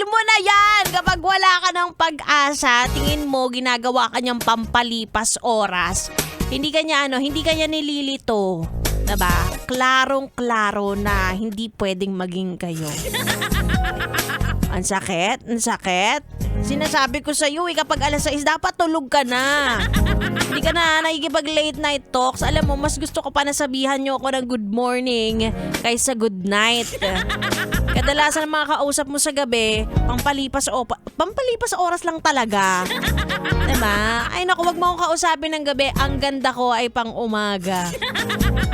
Itigil mo na yan! Kapag wala ka ng pag-asa, tingin mo ginagawa ka niyang pampalipas oras. Hindi kanya nililito. Diba? Klarong-klaro na hindi pwedeng maging kayo. Ang sakit? Sinasabi ko sa'yo kapag alas 6 dapat tulog ka na. Hindi ka na nakikipag late night talks. Alam mo, mas gusto ko pa nasabihan niyo ako ng good morning kaysa good night. Kadalasan ng mga kausap mo sa gabi, pampalipas oras lang talaga. Diba? Ay naku, wag mo akong kausapin ng gabi. Ang ganda ko ay pang umaga.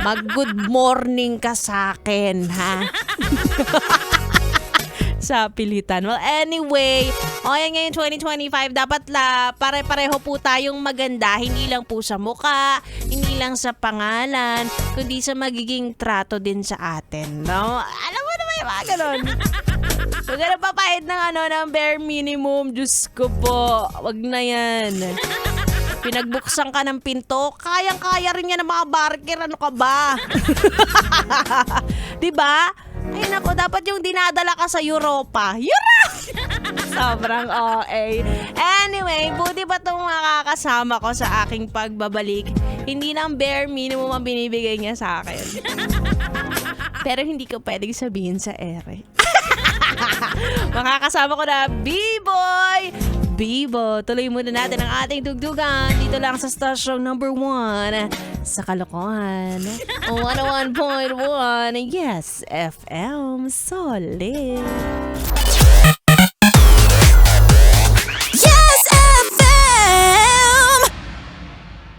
Mag-good morning ka sa akin, ha? Sa pilitan. Well, anyway, ngayon 2025, dapat pare-pareho po tayong maganda. Hindi lang po sa muka, hindi lang sa pangalan, kundi sa magiging trato din sa atin. No? Alam mo naman yung mga ganun. So, ganun papahid ng bare minimum. Diyos ko po, wag na yan. Pinagbuksan ka ng pinto, kayang-kaya rin yan ng mga barker. Ano ka ba? Diba? Ay nako, dapat yung dinadala ka sa Europa. Sobrang OA. Anyway, buti pa itong makakasama ko sa aking pagbabalik. Hindi lang bare minimum ang binibigay niya sa akin. Pero hindi ko pwedeng sabihin sa ere. Makakasama ko na B-Boy! Bibo, tuloy muna natin ang ating tugtugan dito lang sa station number 1 sa Kalokohan. 101.1, yes, FM Solid.